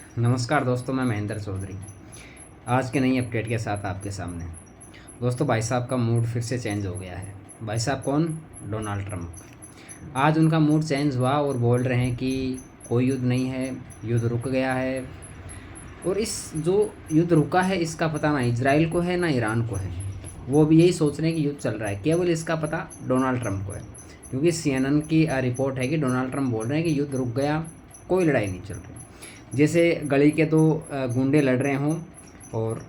नमस्कार दोस्तों, मैं महेंद्र चौधरी आज के नई अपडेट के साथ आपके सामने। दोस्तों, भाई साहब का मूड फिर से चेंज हो गया है। भाई साहब कौन? Donald Trump. आज उनका मूड चेंज हुआ और बोल रहे हैं कि कोई युद्ध नहीं है, युद्ध रुक गया है। और इस जो युद्ध रुका है इसका पता ना इजराइल को है ना ईरान को है। वो भी यही सोच रहे हैं कि युद्ध चल रहा है, केवल इसका पता डोनाल्ड ट्रंप को है। क्योंकि CNN की रिपोर्ट है कि डोनाल्ड ट्रंप बोल रहे हैं कि युद्ध रुक गया, कोई लड़ाई नहीं चल रही। जैसे गली के दो गुंडे लड़ रहे हों और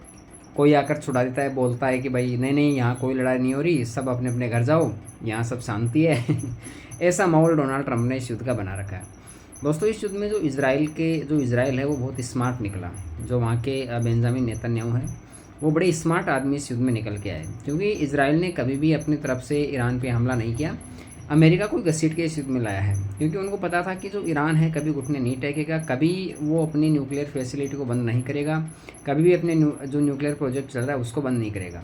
कोई आकर छुड़ा देता है, बोलता है कि भाई नहीं नहीं, यहाँ कोई लड़ाई नहीं हो रही, सब अपने अपने घर जाओ, यहाँ सब शांति है। ऐसा माहौल डोनाल्ड ट्रंप ने इस युद्ध का बना रखा है। दोस्तों, इस युद्ध में जो इज़राइल है वो बहुत स्मार्ट निकला। जो वहाँ के बेंजामिन नेतन्याहू है वो बड़े स्मार्ट आदमी इस युद्ध में निकल के आए। क्योंकि इज़राइल ने कभी भी अपनी तरफ से ईरान पे हमला नहीं किया, अमेरिका को घसीट के इस युद्ध में लाया है। क्योंकि उनको पता था कि जो ईरान है कभी घुटने नहीं टेकेगा, कभी वो अपनी न्यूक्लियर फैसिलिटी को बंद नहीं करेगा, कभी भी अपने जो न्यूक्लियर प्रोजेक्ट चल रहा है उसको बंद नहीं करेगा।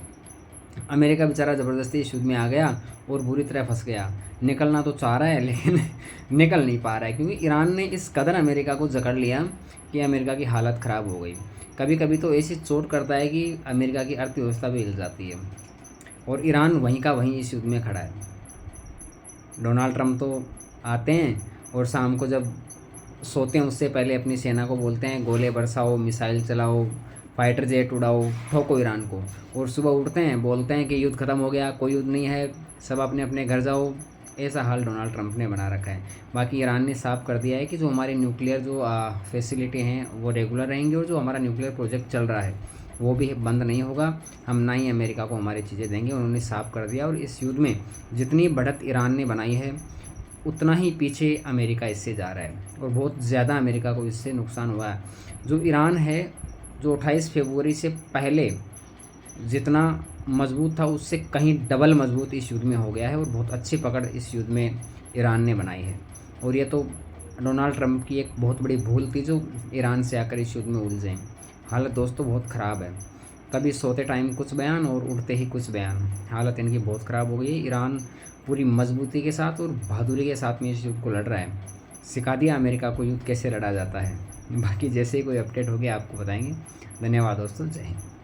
अमेरिका बेचारा ज़बरदस्ती इस युद्ध में आ गया और बुरी तरह फंस गया। निकलना तो चाह रहा है लेकिन निकल नहीं पा रहा है, क्योंकि ईरान ने इस कदर अमेरिका को जकड़ लिया कि अमेरिका की हालत ख़राब हो गई। कभी कभी तो ऐसी चोट करता है कि अमेरिका की अर्थव्यवस्था भी हिल जाती है। और ईरान वहीं का वहीं इस युद्ध में खड़ा है। डोनाल्ड ट्रंप तो आते हैं और शाम को जब सोते हैं उससे पहले अपनी सेना को बोलते हैं गोले बरसाओ, मिसाइल चलाओ, फाइटर जेट उड़ाओ, ठोको ईरान को। और सुबह उठते हैं बोलते हैं कि युद्ध ख़त्म हो गया, कोई युद्ध नहीं है, सब अपने अपने घर जाओ। ऐसा हाल डोनाल्ड ट्रंप ने बना रखा है। बाकी ईरान ने साफ कर दिया है कि जो हमारे न्यूक्लियर जो फैसिलिटी हैं वो रेगुलर रहेंगी और जो हमारा न्यूक्लियर प्रोजेक्ट चल रहा है वो भी बंद नहीं होगा। हम ना ही अमेरिका को हमारी चीज़ें देंगे, उन्होंने साफ कर दिया। और इस युद्ध में जितनी बढ़त ईरान ने बनाई है उतना ही पीछे अमेरिका इससे जा रहा है और बहुत ज़्यादा अमेरिका को इससे नुकसान हुआ है। जो ईरान है, जो 28 फरवरी से पहले जितना मजबूत था उससे कहीं डबल मजबूत इस युद्ध में हो गया है। और बहुत अच्छी पकड़ इस युद्ध में ईरान ने बनाई है। और ये तो डोनाल्ड ट्रंप की एक बहुत बड़ी भूल थी जो ईरान से आकर इस युद्ध में उलझे। हालत दोस्तों बहुत ख़राब है। कभी सोते टाइम कुछ बयान और उठते ही कुछ बयान, हालत इनकी बहुत ख़राब हो गई है। ईरान पूरी मजबूती के साथ और बहादुरी के साथ में इस युद्ध को लड़ रहा है। सिखा दिया अमेरिका को युद्ध कैसे लड़ा जाता है। बाकी जैसे ही कोई अपडेट होगी आपको बताएंगे। धन्यवाद दोस्तों, जय हिंद।